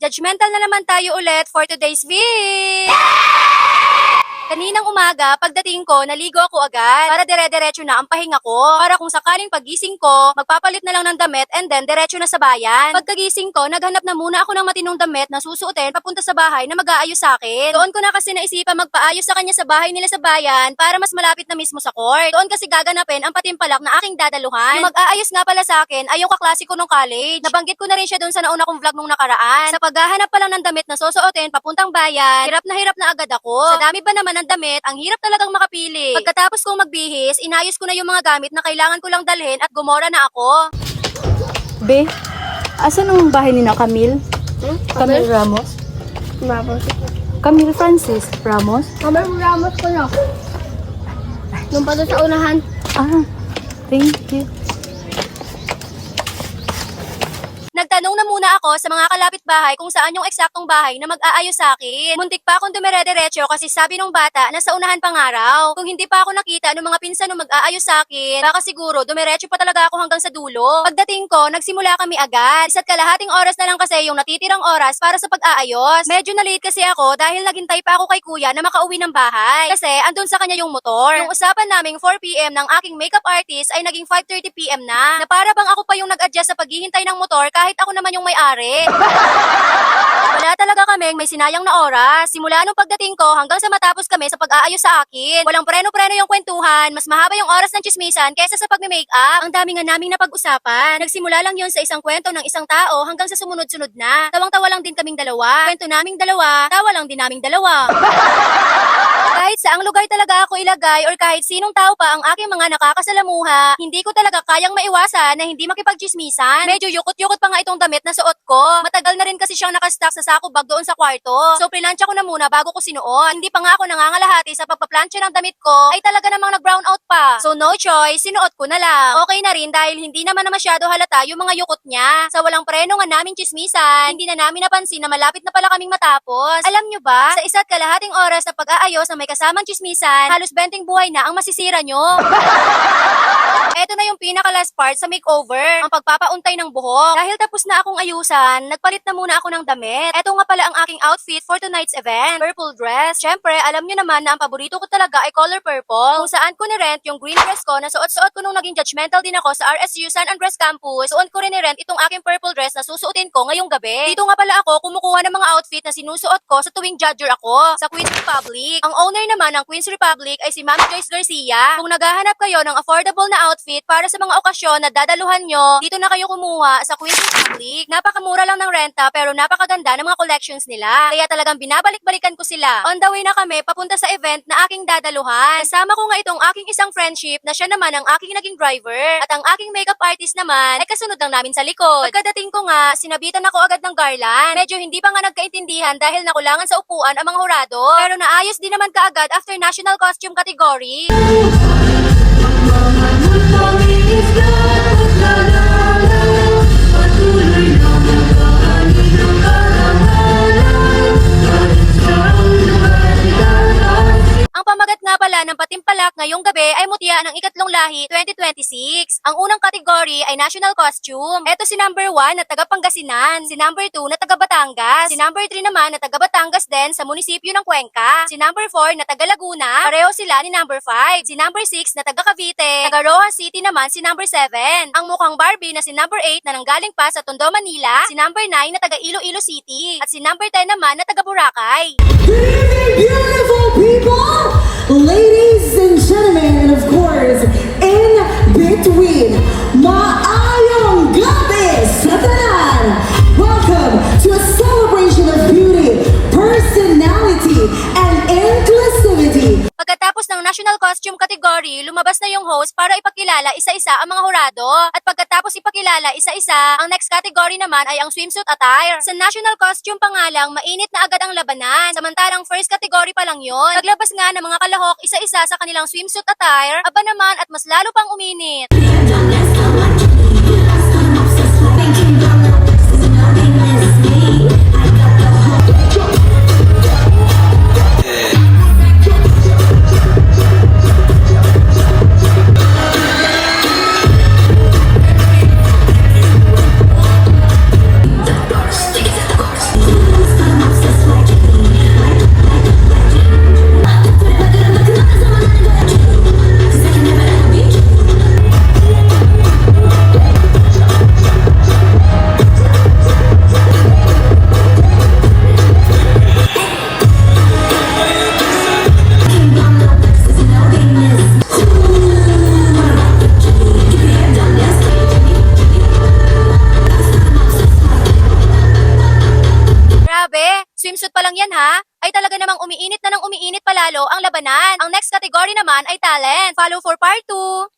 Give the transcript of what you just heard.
Judgmental na naman tayo ulit for today's vid! Kaninang umaga, pagdating ko, naligo ako agad para dire-diretso na ang pahinga ko. Para kung sakaling pagising ko, magpapalit na lang ng damit and then diretso na sa bayan. Pagkagising ko, naghanap na muna ako ng matinong damit na susuotin papunta sa bahay na mag-aayos sa akin. Doon ko na kasi naisipan magpaayos sa kanya sa bahay nila sa bayan para mas malapit na mismo sa court. Doon kasi gaganapin ang patimpalak na aking dadaluhan. Yung mag-aayos nga pala sa akin ay yung kaklase ko nung college. Nabanggit ko na rin siya doon sa nauna kong vlog nung nakaraan. Sa paghahanap pa lang ng damit na susuotin papuntang bayan, hirap na agad ako. Sa dami ba naman ng damit, ang hirap talagang makapili. Pagkatapos kong magbihis, inayos ko na yung mga gamit na kailangan ko lang dalhin at gumora na ako. Be, asan ang bahay ni na Camille? Camille Ramos? Ramos. Camille Francis Ramos? Camille Ramos ko na. Nung pa doon sa unahan. Ah, thank you. Nagtanong na muna ako sa mga kalapit bahay kung saan yung eksaktong bahay na mag-aayos sa akin. Muntik pa akong dumire-diretso kasi sabi nung bata na sa unahan pang araw. Kung hindi pa ako nakita ng mga pinsan nung mag-aayos sa akin, baka siguro dumiretso pa talaga ako hanggang sa dulo. Pagdating ko, nagsimula kami agad. Isa't kalahating oras na lang kasi yung natitirang oras para sa pag-aayos. Medyo na-late kasi ako dahil naghintay pa ako kay kuya na makauwi ng bahay. Kasi andun sa kanya yung motor. Yung usapan naming 4 PM ng aking makeup artist ay naging 5:30 PM na para bang ako pa yung nag-adjust sa paghihintay ng motor kahit ako naman yung may-ari. Wala talaga kaming may sinayang na oras. Simula nung pagdating ko hanggang sa matapos kami sa pag-aayos sa akin. Walang preno-preno yung kwentuhan. Mas mahaba yung oras ng chismisan kaysa sa pagme-makeup. Ang dami nga naming napag-usapan. Nagsimula lang yun sa isang kwento ng isang tao hanggang sa sumunod-sunod na. Tawang-tawa lang din kaming dalawa. Kwento naming dalawa, tawa lang din naming dalawa. Kahit saang lugar talaga ako ilagay or kahit sinong tao pa ang aking mga nakakasalamuha, hindi ko talaga kayang maiwasan na hindi makipagchismisan. Medyo yukot-yukot pa nga itong damit na suot ko. Matagal na rin kasi siyang nakastack sa sako bag doon sa kwarto. So plinansya ko na muna bago ko sinuot. Hindi pa nga ako nangangalahati sa pagpaplansya ng damit ko ay talaga namang nag-brown out pa. So no choice, sinuot ko na lang. Okay na rin dahil hindi naman na masyado halata yung mga yukot niya. Sa walang preno nga naming chismisan, hindi na namin napansin na malapit na pala kaming matapos. Alam nyo ba, sa isa't kalahating oras na pag-aayos na may kasamang chismisan, halos 20 buhay na ang masisira nyo. Eto na yung pinaka-last part sa makeover, ang pagpapauntay ng buhok. Dahil tapos na akong ayusan, nagpalit na muna ako ng damit. Eto nga pala ang aking outfit for tonight's event, purple dress. Syempre, alam nyo naman na ang paborito ko talaga ay color purple. Kung saan ko ni-rent yung green dress ko na suot-suot ko nung naging judgmental din ako sa RSU San Andres Campus. Suot ko rin ni-rent itong aking purple dress na susuotin ko ngayong gabi. Dito nga pala ako kumukuha ng mga outfit na sinusuot ko sa tuwing judger ako sa Queen's Republic. Ang owner naman ng Queen's Republic ay si Ma'am Joyce Garcia. Kung naghahanap kayo ng affordable na outfit para sa mga okasyon na dadaluhan nyo, dito na kayo kumuha sa Queen's Republic. Napakamura lang ng renta pero napakaganda ng mga collections nila. Kaya talagang binabalik-balikan ko sila. On the way na kami papunta sa event na aking dadaluhan. Kasama ko nga itong aking isang friendship na siya naman ang aking naging driver. At ang aking makeup artist naman ay kasunod lang namin sa likod. Pagkadating ko nga, sinabitan ako agad ng garland. Medyo hindi pa nga nagkaintindihan dahil nakulangan sa upuan ang mga hurado. Pero naayos din naman kaagad after national costume category. Ang pamagat nga pala ng Patimpalak ngayong gabi ay mutya ng ikatlong lahi 2026. Ang unang kategory ay national costume. Ito si number 1 na taga Pangasinan, si number 2 na taga Batangas, si number 3 naman na taga Batangas din sa munisipyo ng Cuenca, si number 4 na taga Laguna, pareho sila ni number 5, si number 6 na taga Cavite, taga Rojas City naman si number 7, ang mukhang Barbie na si number 8 na nanggaling pa sa Tondo, Manila, si number 9 na taga Iloilo City, at si number 10 naman na taga Boracay. Beautiful people, ladies and gentlemen, and of course, in between, maayong gabi sa tanan. Welcome to a celebration of beauty, personality, and inclusivity. Pagkatapos ng national costume category, lumabas na yung host para ipakilala isa-isa ang mga hurado. At pagkatapos ipakilala isa-isa, ang next category naman ay ang swimsuit attire. Sa national costume pa nga lang, mainit na agad ang labanan. Samantalang first category pa lang yun. Naglabas nga ng mga kalahok isa-isa sa kanilang swimsuit attire, aba naman at mas lalo pang uminit. swimsuit pa lang yan ha, ay talaga namang umiinit na ng umiinit palalo ang labanan. Ang next category naman ay talent. Follow for part 2.